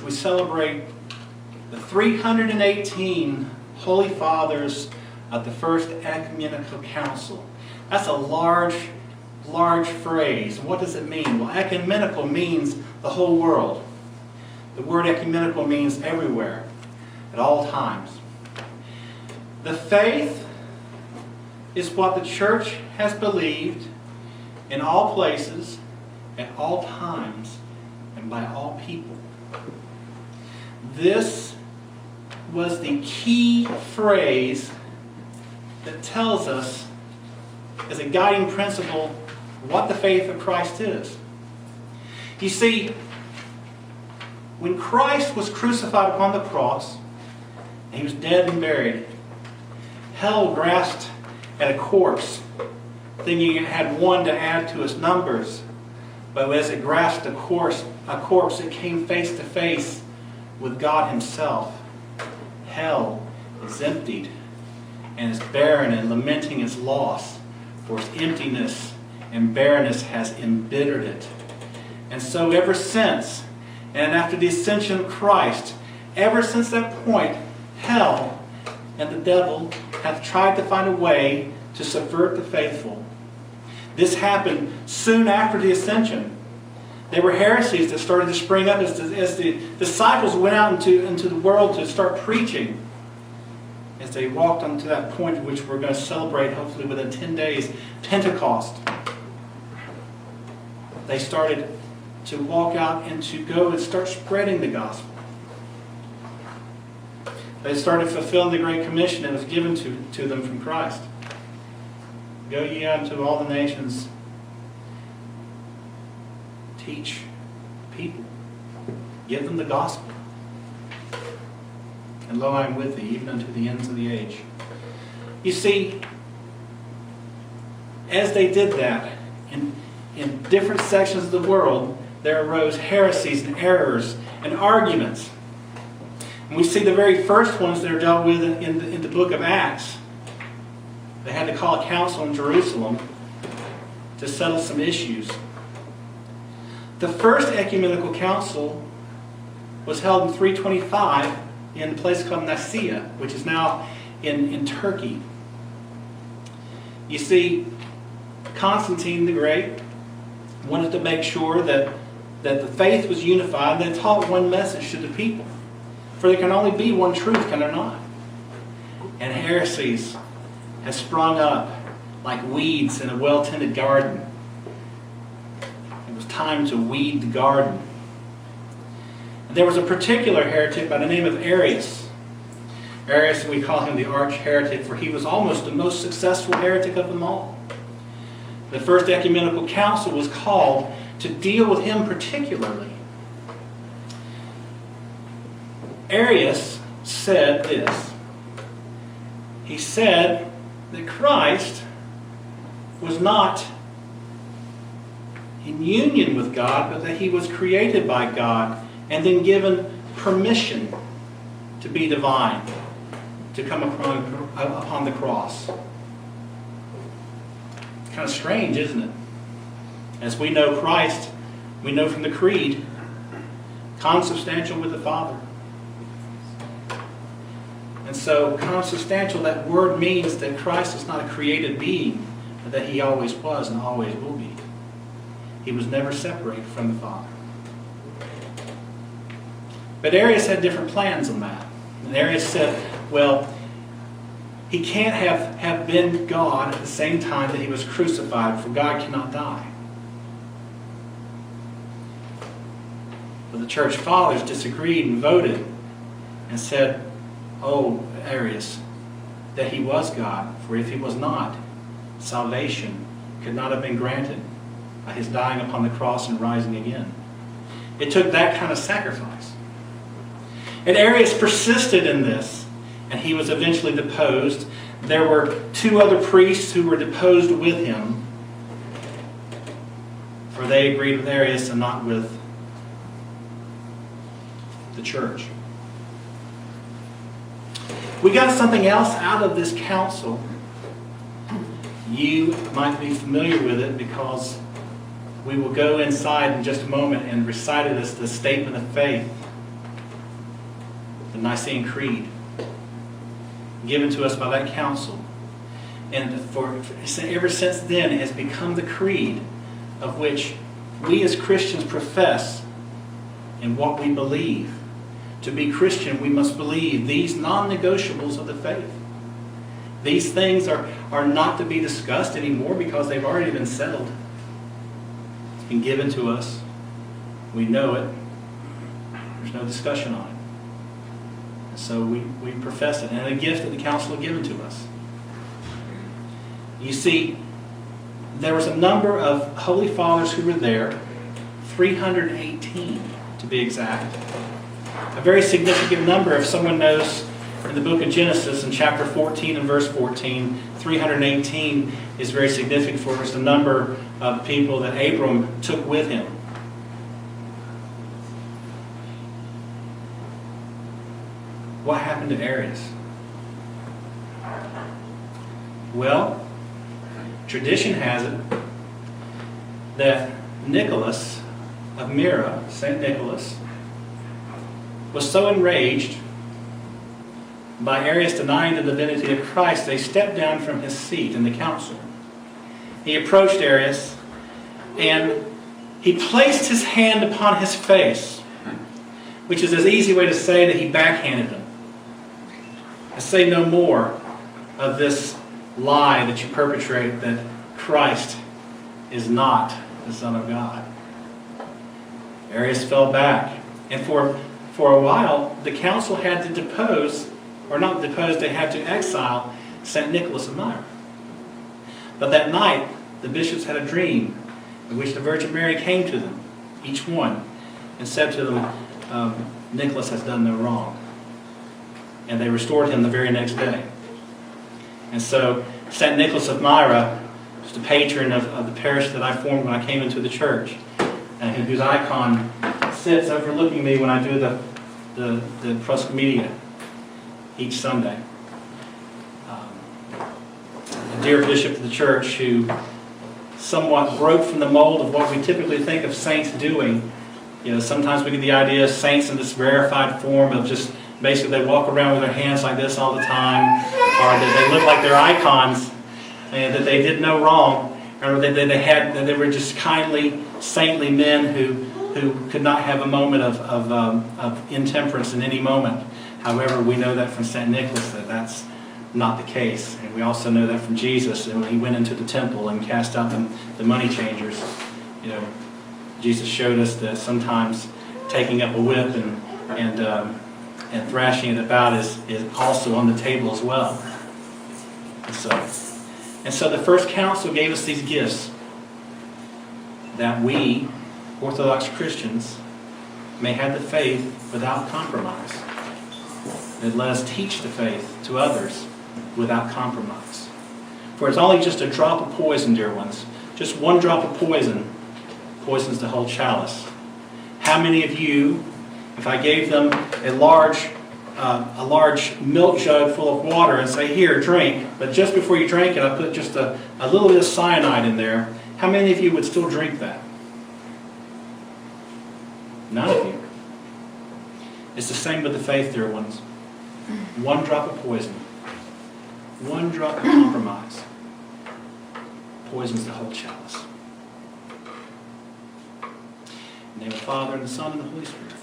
we celebrate the 318 Holy Fathers of the First Ecumenical Council. That's a large phrase. What does it mean? Well, ecumenical means the whole world. The word ecumenical means everywhere, at all times. The faith is what the church has believed in all places, at all times, and by all people. This was the key phrase that tells us, as a guiding principle, what the faith of Christ is. You see, when Christ was crucified upon the cross, and he was dead and buried, hell grasped at a corpse, thinking it had one to add to its numbers. But as it grasped a corpse, it came face to face with God himself. Hell is emptied and is barren and lamenting its loss, for its emptiness and barrenness has embittered it. And so ever since, and after the ascension of Christ, ever since that point, hell and the devil have tried to find a way to subvert the faithful. This happened soon after the ascension. There were heresies that started to spring up as the disciples went out into the world to start preaching. As they walked on to that point which we're going to celebrate hopefully within 10 days, Pentecost. They started to walk out and to go and start spreading the gospel. They started fulfilling the Great Commission that was given to them from Christ. Go ye out into all the nations. Teach people. Give them the gospel. And lo, I am with thee, even unto the ends of the age. You see, as they did that, in different sections of the world, there arose heresies and errors and arguments. And we see the very first ones that are dealt with in the book of Acts. They had to call a council in Jerusalem to settle some issues. The First Ecumenical Council was held in 325 in a place called Nicaea, which is now in Turkey. You see, Constantine the Great wanted to make sure that the faith was unified and they taught one message to the people. For there can only be one truth, can there not? And heresies have sprung up like weeds in a well-tended garden. It was time to weed the garden. And there was a particular heretic by the name of Arius. Arius, we call him the arch heretic, for he was almost the most successful heretic of them all. The First Ecumenical Council was called to deal with him particularly. Arius said this. He said that Christ was not in union with God, but that he was created by God and then given permission to be divine, to come upon the cross. Kind of strange, isn't it? As we know Christ, we know from the Creed, consubstantial with the Father. And so consubstantial, that word means that Christ is not a created being, but that he always was and always will be. He was never separated from the Father. But Arius had different plans on that. And Arius said, well, he can't have been God at the same time that he was crucified, for God cannot die. But the church fathers disagreed and voted and said, oh, Arius, that he was God, for if he was not, salvation could not have been granted by his dying upon the cross and rising again. It took that kind of sacrifice. And Arius persisted in this, and he was eventually deposed. There were two other priests who were deposed with him, for they agreed with Arius and not with the church. We got something else out of this council. You might be familiar with it because we will go inside in just a moment and recite it as the statement of faith. the Nicene Creed, given to us by that council. And ever since then, it has become the creed of which we as Christians profess in what we believe. To be Christian, we must believe these non-negotiables of the faith. These things are not to be discussed anymore because they've already been settled. It's been given to us. We know it. There's no discussion on it. And so we profess it. And a gift that the council had given to us. You see, there was a number of Holy Fathers who were there, 318 to be exact. A very significant number, if someone knows in the book of Genesis, in chapter 14 and verse 14, 318 is very significant for us, the number of people that Abram took with him. What happened to Arius? Well, tradition has it that Nicholas of Myra, St. Nicholas, was so enraged by Arius denying the divinity of Christ, they stepped down from his seat in the council. He approached Arius and he placed his hand upon his face, which is an easy way to say that he backhanded him. I say no more of this lie that you perpetrate, that Christ is not the Son of God. Arius fell back, and for a while the council had to depose, or not depose, they had to exile St. Nicholas of Myra. But that night the bishops had a dream in which the Virgin Mary came to them, each one, and said to them, Nicholas has done no wrong. And they restored him the very next day. And so St. Nicholas of Myra was the patron of the parish that I formed when I came into the church, and whose icon sits overlooking me when I do the proskomedia each Sunday. A dear bishop of the church who somewhat broke from the mold of what we typically think of saints doing. You know, sometimes we get the idea of saints in this rarefied form of just basically they walk around with their hands like this all the time, or that they look like their icons, and that they did no wrong, or that they were just kindly, saintly men who could not have a moment of intemperance in any moment. However, we know that from St. Nicholas that that's not the case. And we also know that from Jesus, and when he went into the temple and cast out the money changers, you know, Jesus showed us that sometimes taking up a whip and thrashing it about is also on the table as well. And so the first council gave us these gifts that we, Orthodox Christians, may have the faith without compromise. That let us teach the faith to others without compromise. For it's only just a drop of poison, dear ones. Just one drop of poison poisons the whole chalice. How many of you, if I gave them a large milk jug full of water and say, here, drink, but just before you drank it, I put just a little bit of cyanide in there, how many of you would still drink that? None of you. It's the same with the faith, dear ones. One drop of poison, one drop of compromise poisons the whole chalice. In the name of the Father, and the Son, and the Holy Spirit.